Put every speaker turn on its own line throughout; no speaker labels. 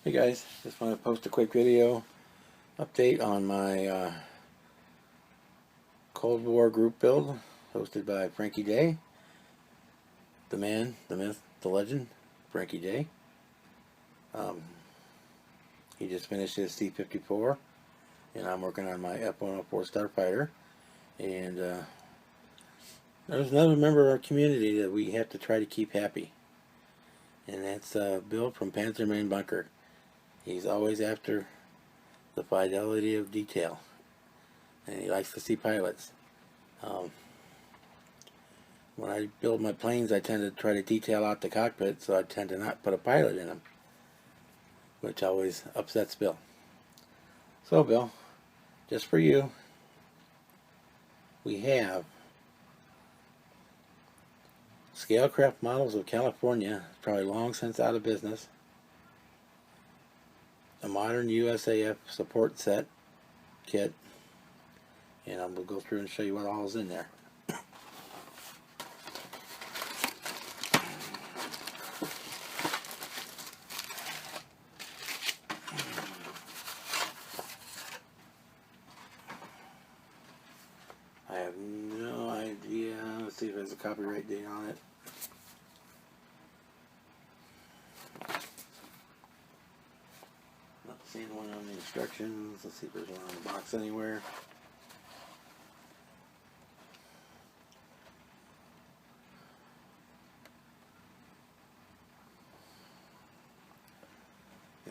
Hey guys, just want to post a quick video update on my Cold War group build hosted by Frankie Day, the man, the myth, the legend, Frankie Day. He just finished his C-54 and I'm working on my F-104 Starfighter, and there's another member of our community that we have to try to keep happy, and that's Bill from Panzer Main Bunker. He's always after the fidelity of detail, and he likes to see pilots. When I build my planes, I tend to try to detail out the cockpit, so I tend to not put a pilot in them, which always upsets Bill. So Bill, just for you, we have Scalecraft Models of California, probably long since out of business, a modern USAF support set kit, and I'm going to go through and show you what all is in there. I have no idea. Let's see if there's a copyright date on it. Not seeing one on the instructions. Let's see if there's one on the box anywhere.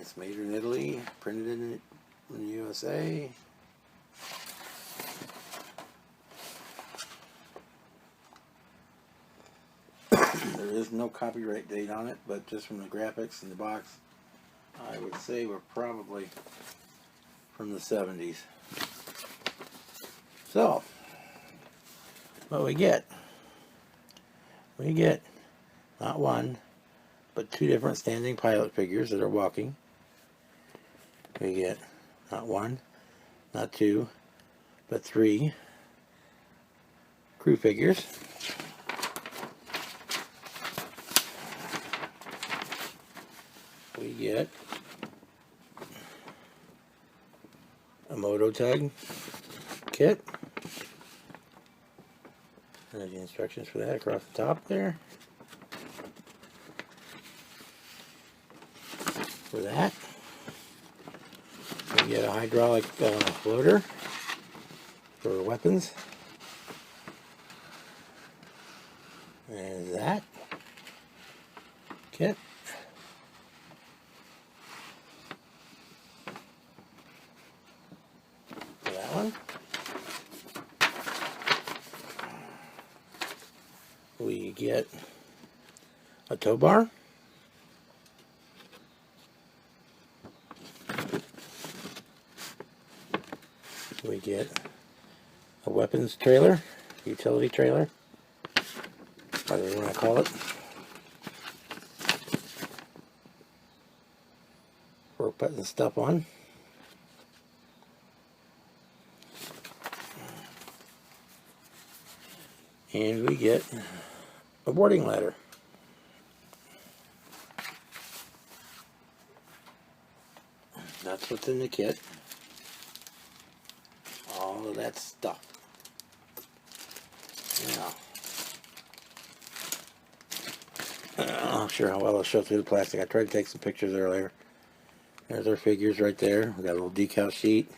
It's made in Italy, printed in the USA. There is no copyright date on it, but just from the graphics in the box, I would say we're probably from the 70s. So, what we get? We get not one, but two different standing pilot figures that are walking. We get not one, not two, but three crew figures. We get a moto tug kit. There's the instructions for that across the top there. For that, we get a hydraulic floater for weapons. There's that kit. For that one. We get a tow bar. We get a weapons trailer, utility trailer, whatever you want to call it, for putting stuff on. And we get a boarding ladder. That's what's in the kit. All of that stuff. Now, I'm not sure how well I'll show through the plastic. I tried to take some pictures earlier. There's our figures right there. We got a little decal sheet.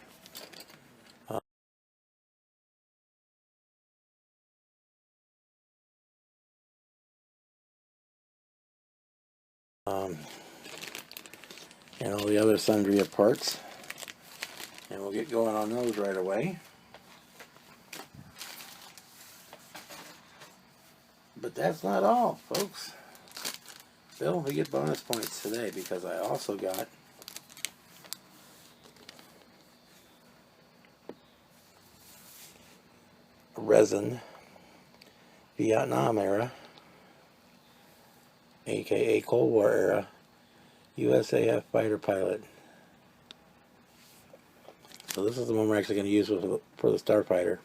And all the other sundry of parts. And we'll get going on those right away. But that's not all, folks. Still, we get bonus points today because I also got a resin Vietnam era, aka Cold War era, USAF fighter pilot. So this is the one we're actually going to use for the Starfighter.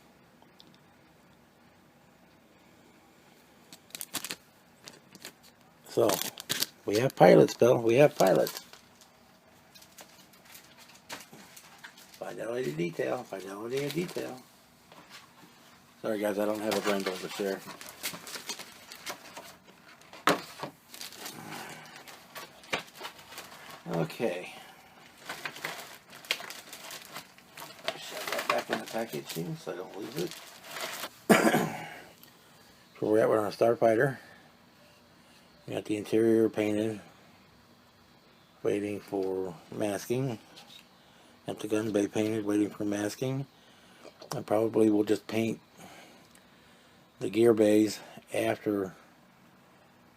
So, we have pilots, Bill. We have pilots. Fidelity detail. Fidelity of detail. Sorry guys, I don't have a blender to share. Okay. Shove that back in the packaging so I don't lose it. So we're at on our Starfighter. We got the interior painted, waiting for masking. Got the gun bay painted, waiting for masking. I probably will just paint the gear bays after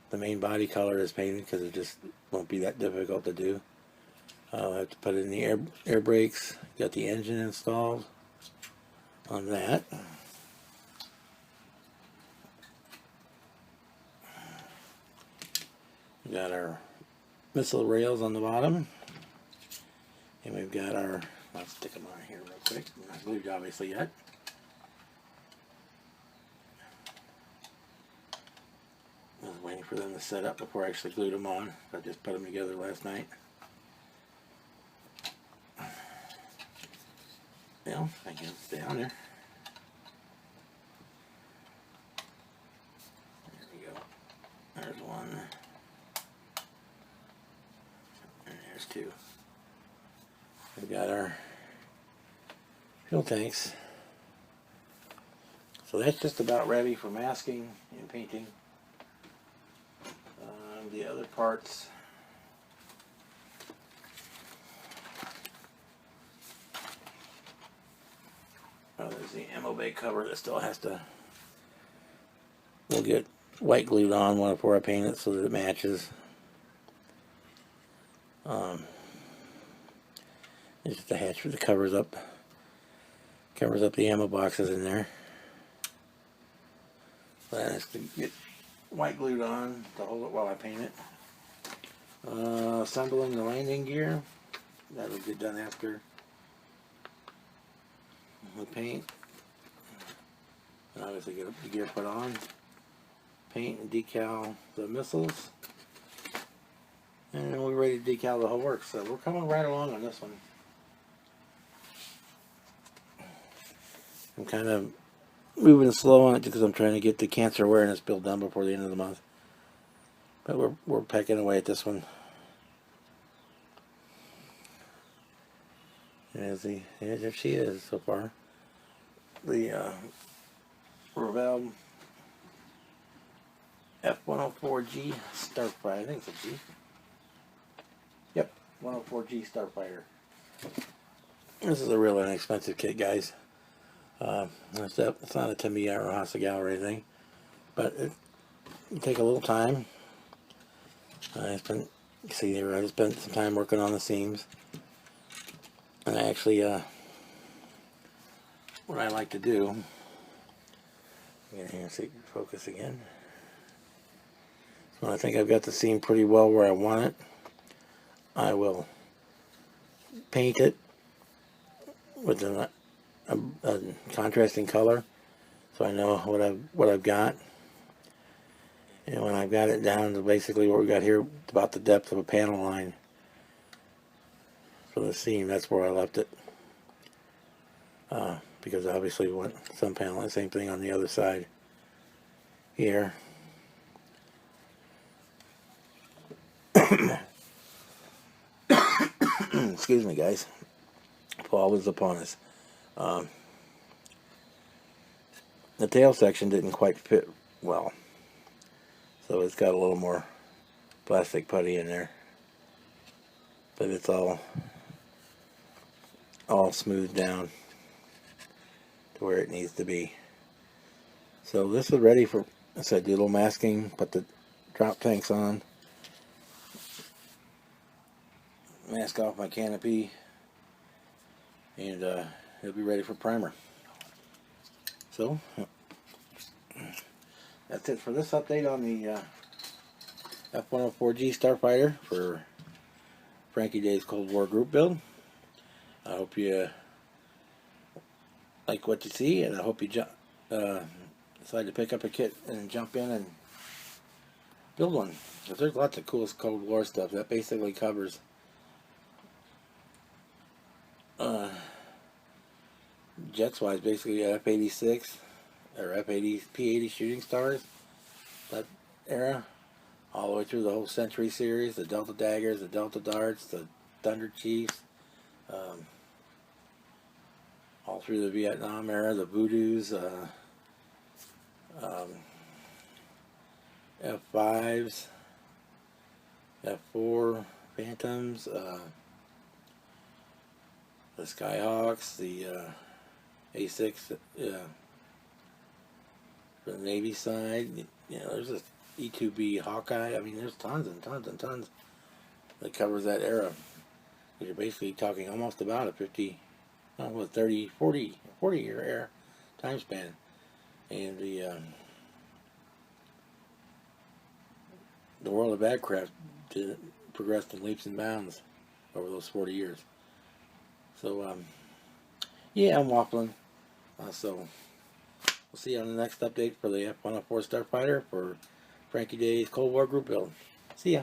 the main body color is painted because it just won't be that difficult to do. I'll have to put in the air brakes. Got the engine installed on that. We got our missile rails on the bottom, and we've got our, I'll stick them on here real quick. Not glued obviously yet. I was waiting for them to set up before I actually glued them on. I just put them together last night. Well, I can stay on there. There we go. There's one. And there's two. We've got our fuel tanks. So that's just about ready for masking and painting. The other parts, there's the ammo bay cover that still has to, we'll get white glued on before I paint it so that it matches. It's just a hatch that covers up the ammo boxes in there. That has to get white glued on to hold it while I paint it. Assembling the landing gear, that'll get done after the paint, and obviously get the gear put on, paint and decal the missiles, and then we're ready to decal the whole works. So we're coming right along on this one. I'm kind of moving slow on it because I'm trying to get the cancer awareness bill done before the end of the month. But we're pecking away at this one. There she is so far. The Revell F-104G Starfighter. I think it's a G. Yep, 104G Starfighter. This is a real inexpensive kit, guys. It's not a Tamiya or a Hasegawa or anything, but it take a little time. I spent some time working on the seams, and I actually, what I like to do, get here and see, focus again. So when I think I've got the seam pretty well where I want it, I will paint it with a contrasting color, so I know what I've got. And when I've got it down to basically what we got here, about the depth of a panel line for the seam, that's where I left it. Because obviously we want some panel, the same thing on the other side here. Excuse me, guys. Fall is upon us. The tail section didn't quite fit well, so it's got a little more plastic putty in there, but it's all smoothed down to where it needs to be. So this is ready for, I said, do a little masking, put the drop tanks on, mask off my canopy, and it'll be ready for primer. So that's it for this update on the F-104G Starfighter for Frankie Day's Cold War group build. I hope you like what you see, and I hope you decide to pick up a kit and jump in and build one. Because there's lots of cool Cold War stuff that basically covers jets wise, basically F-86 or F-80 P-80 shooting stars, that era, all the way through the whole Century series, the Delta Daggers, the Delta Darts, the Thunder Chiefs, all through the Vietnam era, the Voodoos, F5s, F4 Phantoms, the Skyhawks, the A6 for the Navy side. You know, there's this E-2B Hawkeye. I mean, there's tons and tons and tons that covers that era. You're basically talking almost about a 50, 30, 40 year era time span. And the world of aircraft progressed in leaps and bounds over those 40 years. So, yeah, I'm waffling. So, we'll see you on the next update for the F-104 Starfighter for Frankie Day's Cold War group build. See ya.